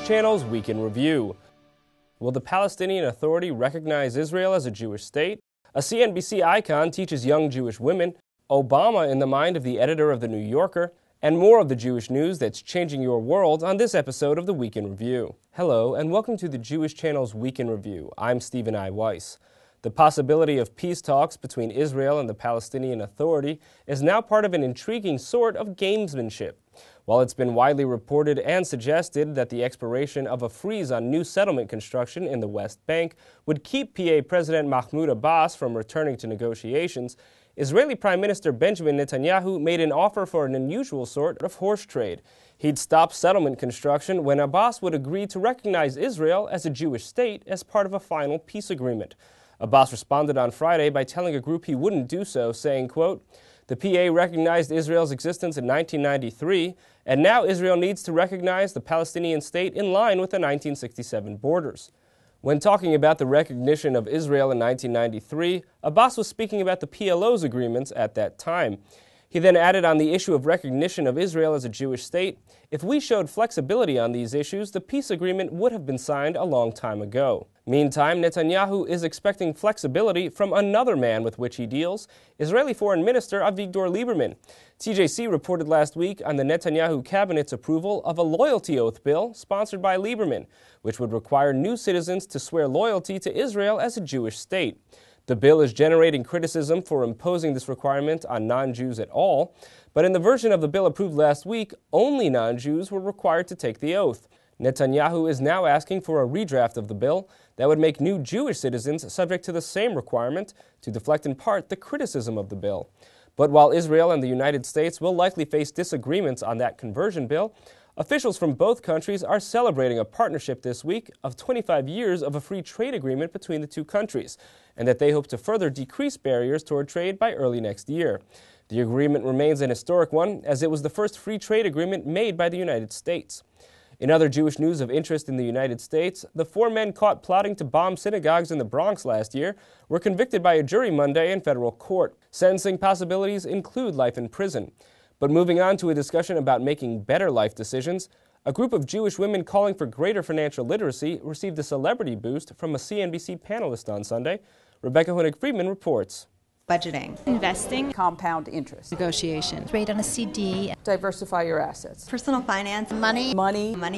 Channel's Week in Review. Will the Palestinian Authority recognize Israel as a Jewish state? A CNBC icon teaches young Jewish women, Obama in the mind of the editor of The New Yorker, and more of the Jewish news that's changing your world on this episode of the Week in Review. Hello, and welcome to the Jewish Channel's Week in Review. I'm Stephen I. Weiss. The possibility of peace talks between Israel and the Palestinian Authority is now part of an intriguing sort of gamesmanship. While it's been widely reported and suggested that the expiration of a freeze on new settlement construction in the West Bank would keep PA President Mahmoud Abbas from returning to negotiations, Israeli Prime Minister Benjamin Netanyahu made an offer for an unusual sort of horse trade. He'd stop settlement construction when Abbas would agree to recognize Israel as a Jewish state as part of a final peace agreement. Abbas responded on Friday by telling a group he wouldn't do so, saying, quote, "The PA recognized Israel's existence in 1993, and now Israel needs to recognize the Palestinian state in line with the 1967 borders." When talking about the recognition of Israel in 1993, Abbas was speaking about the PLO's agreements at that time. He then added on the issue of recognition of Israel as a Jewish state, "If we showed flexibility on these issues, the peace agreement would have been signed a long time ago." Meantime, Netanyahu is expecting flexibility from another man with which he deals, Israeli Foreign Minister Avigdor Lieberman. TJC reported last week on the Netanyahu cabinet's approval of a loyalty oath bill sponsored by Lieberman, which would require new citizens to swear loyalty to Israel as a Jewish state. The bill is generating criticism for imposing this requirement on non-Jews at all, but in the version of the bill approved last week, only non-Jews were required to take the oath. Netanyahu is now asking for a redraft of the bill that would make new Jewish citizens subject to the same requirement to deflect in part the criticism of the bill. But while Israel and the United States will likely face disagreements on that conversion bill, officials from both countries are celebrating a partnership this week of 25 years of a free trade agreement between the two countries, and that they hope to further decrease barriers toward trade by early next year. The agreement remains an historic one, as it was the first free trade agreement made by the United States. In other Jewish news of interest in the United States, the 4 men caught plotting to bomb synagogues in the Bronx last year were convicted by a jury Monday in federal court. Sentencing possibilities include life in prison. But moving on to a discussion about making better life decisions, a group of Jewish women calling for greater financial literacy received a celebrity boost from a CNBC panelist on Sunday. Rebecca Hoenig-Friedman reports. Budgeting, investing, compound interest, negotiation, trade on a CD, diversify your assets, personal finance, money,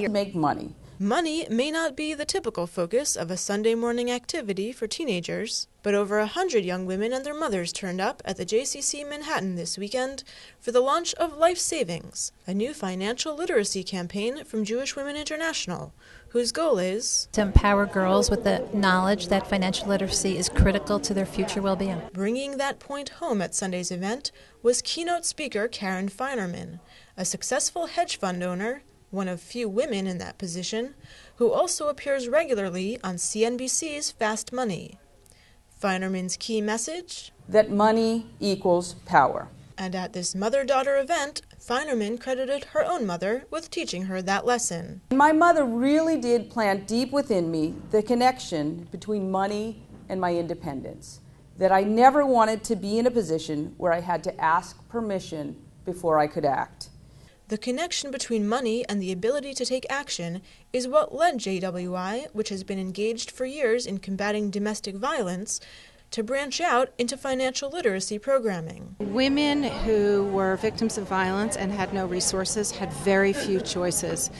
make money. Money may not be the typical focus of a Sunday morning activity for teenagers, but over 100 young women and their mothers turned up at the JCC Manhattan this weekend for the launch of Life Savings, a new financial literacy campaign from Jewish Women International, whose goal is to empower girls with the knowledge that financial literacy is critical to their future well-being. Bringing that point home at Sunday's event was keynote speaker Karen Feinerman, a successful hedge fund owner, one of few women in that position, who also appears regularly on CNBC's Fast Money. Feinerman's key message? That money equals power. And at this mother-daughter event, Feinerman credited her own mother with teaching her that lesson. My mother really did plant deep within me the connection between money and my independence, that I never wanted to be in a position where I had to ask permission before I could act. The connection between money and the ability to take action is what led JWI, which has been engaged for years in combating domestic violence, to branch out into financial literacy programming. Women who were victims of violence and had no resources had very few choices.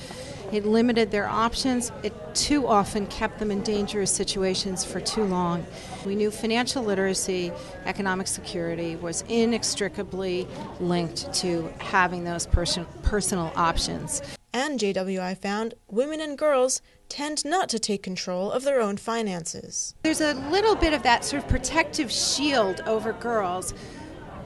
It limited their options. It too often kept them in dangerous situations for too long. We knew financial literacy, economic security was inextricably linked to having those personal options. And JWI found women and girls tend not to take control of their own finances. There's a little bit of that sort of protective shield over girls,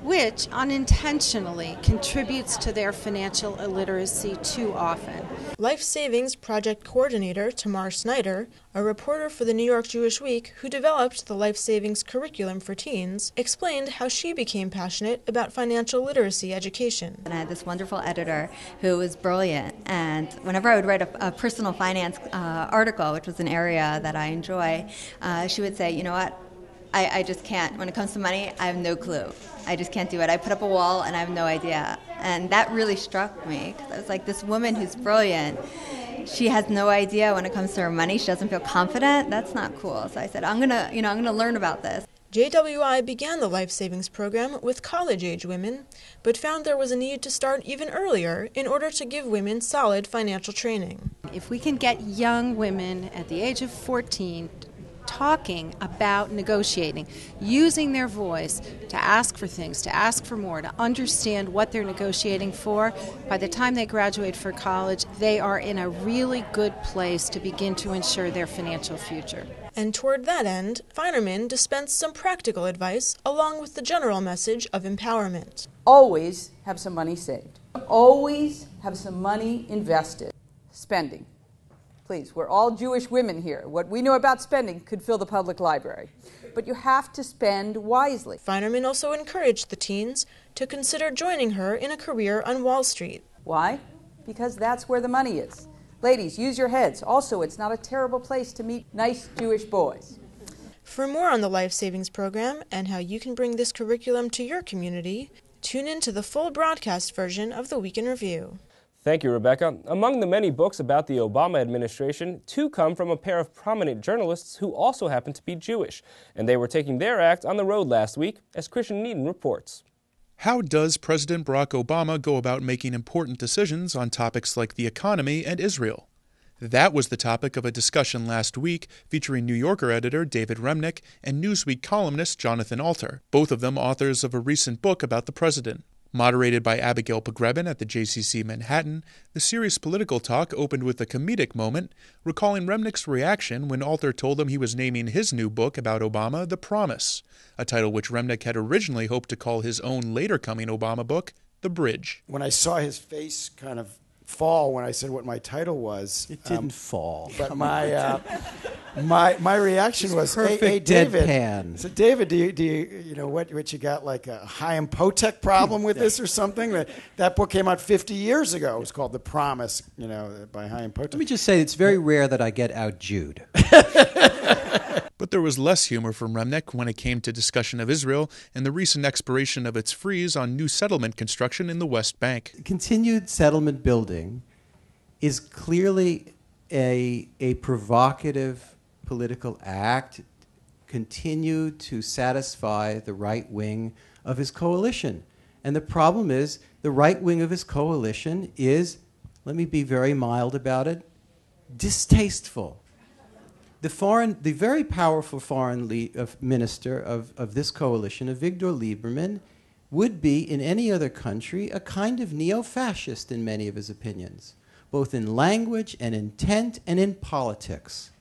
which unintentionally contributes to their financial illiteracy too often. Life Savings Project Coordinator Tamar Snyder, a reporter for the New York Jewish Week who developed the Life Savings curriculum for teens, explained how she became passionate about financial literacy education. And I had this wonderful editor who was brilliant, and whenever I would write a personal finance article, which was an area that I enjoy, she would say, you know what, I just can't. When it comes to money, I have no clue. I just can't do it. I put up a wall and I have no idea. And that really struck me, because I was like, this woman who's brilliant, she has no idea when it comes to her money. She doesn't feel confident. That's not cool. So I said, I'm gonna learn about this. JWI began the Life Savings program with college-age women, but found there was a need to start even earlier in order to give women solid financial training. If we can get young women at the age of 14 talking about negotiating, using their voice to ask for things, to ask for more, to understand what they're negotiating for, by the time they graduate for college, they are in a really good place to begin to ensure their financial future. And toward that end, Feinerman dispensed some practical advice along with the general message of empowerment. Always have some money saved. Always have some money invested. Spending. Please, we're all Jewish women here. What we know about spending could fill the public library. But you have to spend wisely. Feinerman also encouraged the teens to consider joining her in a career on Wall Street. Why? Because that's where the money is. Ladies, use your heads. Also, it's not a terrible place to meet nice Jewish boys. For more on the Life Savings program and how you can bring this curriculum to your community, tune in to the full broadcast version of the Week in Review. Thank you, Rebecca. Among the many books about the Obama administration, 2 come from a pair of prominent journalists who also happen to be Jewish, and they were taking their act on the road last week, as Christian Needon reports. How does President Barack Obama go about making important decisions on topics like the economy and Israel? That was the topic of a discussion last week featuring New Yorker editor David Remnick and Newsweek columnist Jonathan Alter, both of them authors of a recent book about the president. Moderated by Abigail Pogrebin at the JCC Manhattan, the serious political talk opened with a comedic moment, recalling Remnick's reaction when Alter told him he was naming his new book about Obama The Promise, a title which Remnick had originally hoped to call his own later-coming Obama book, The Bridge. When I saw his face kind of fall when I said what my title was. It didn't fall. But my reaction was, hey David. Deadpan. So David, do you know what you got, like a Chaim Potek problem with this or something? That book came out 50 years ago. It was called The Promise, by Chaim Potek. Let me just say, it's very rare that I get out-Jewed. But there was less humor from Remnick when it came to discussion of Israel and the recent expiration of its freeze on new settlement construction in the West Bank. Continued settlement building is clearly a provocative political act, continue to satisfy the right wing of his coalition. And the problem is, the right wing of his coalition is, let me be very mild about it, distasteful. The very powerful foreign minister of this coalition, Avigdor Lieberman, would be, in any other country, a kind of neo-fascist in many of his opinions, both in language and intent and in politics.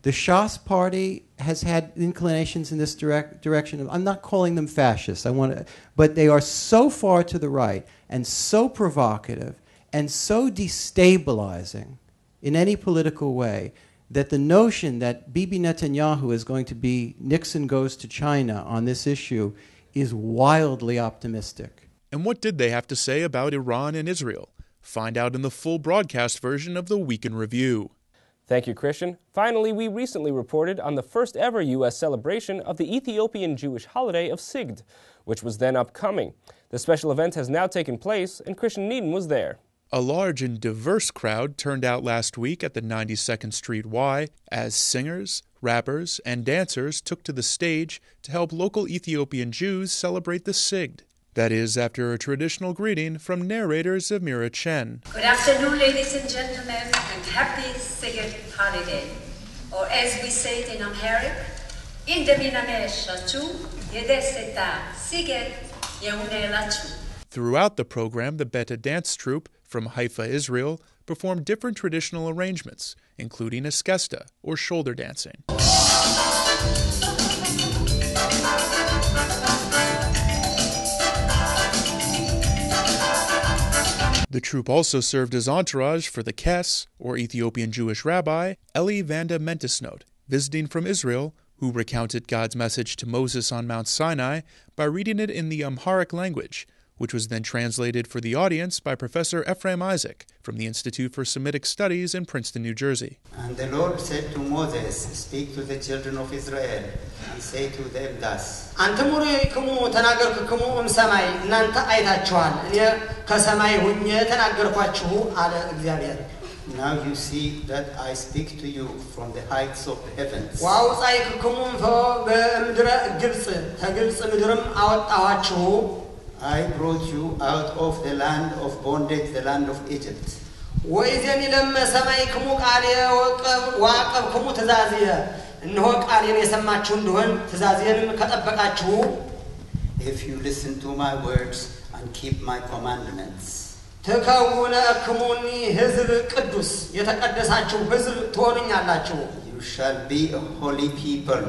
The Shas party has had inclinations in this direction. I'm not calling them fascists, but they are so far to the right and so provocative and so destabilizing in any political way that the notion that Bibi Netanyahu is going to be Nixon goes to China on this issue is wildly optimistic. And what did they have to say about Iran and Israel? Find out in the full broadcast version of the Week in Review. Thank you, Christian. Finally, we recently reported on the first ever U.S. celebration of the Ethiopian Jewish holiday of Sigd, which was then upcoming. The special event has now taken place, and Christian Needon was there. A large and diverse crowd turned out last week at the 92nd Street Y as singers, rappers, and dancers took to the stage to help local Ethiopian Jews celebrate the Sigd. That is, after a traditional greeting from narrator Zamira Chen. Good afternoon, ladies and gentlemen, and happy Sigd holiday. Or as we say it in Amharic, Throughout the program, the Beta Dance Troupe from Haifa, Israel, performed different traditional arrangements, including eskesta, or shoulder dancing. The troupe also served as entourage for the Kes, or Ethiopian Jewish rabbi, Eli Vanda Mentisnot, visiting from Israel, who recounted God's message to Moses on Mount Sinai by reading it in the Amharic language, which was then translated for the audience by Professor Ephraim Isaac from the Institute for Semitic Studies in Princeton, New Jersey. And the Lord said to Moses, speak to the children of Israel and say to them thus. Now you see that I speak to you from the heights of the heavens. I brought you out of the land of bondage, the land of Egypt. If you listen to my words and keep my commandments, you shall be a holy people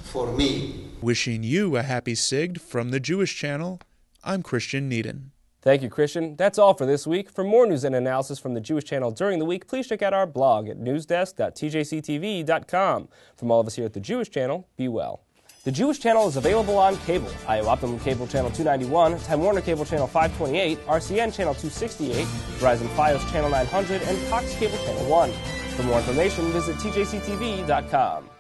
for me. Wishing you a happy Sigd from the Jewish Channel, I'm Christian Needon. Thank you, Christian. That's all for this week. For more news and analysis from the Jewish Channel during the week, please check out our blog at newsdesk.tjctv.com. From all of us here at the Jewish Channel, be well. The Jewish Channel is available on cable: IO Optimum Cable Channel 291, Time Warner Cable Channel 528, RCN Channel 268, Verizon Fios Channel 900, and Cox Cable Channel 1. For more information, visit tjctv.com.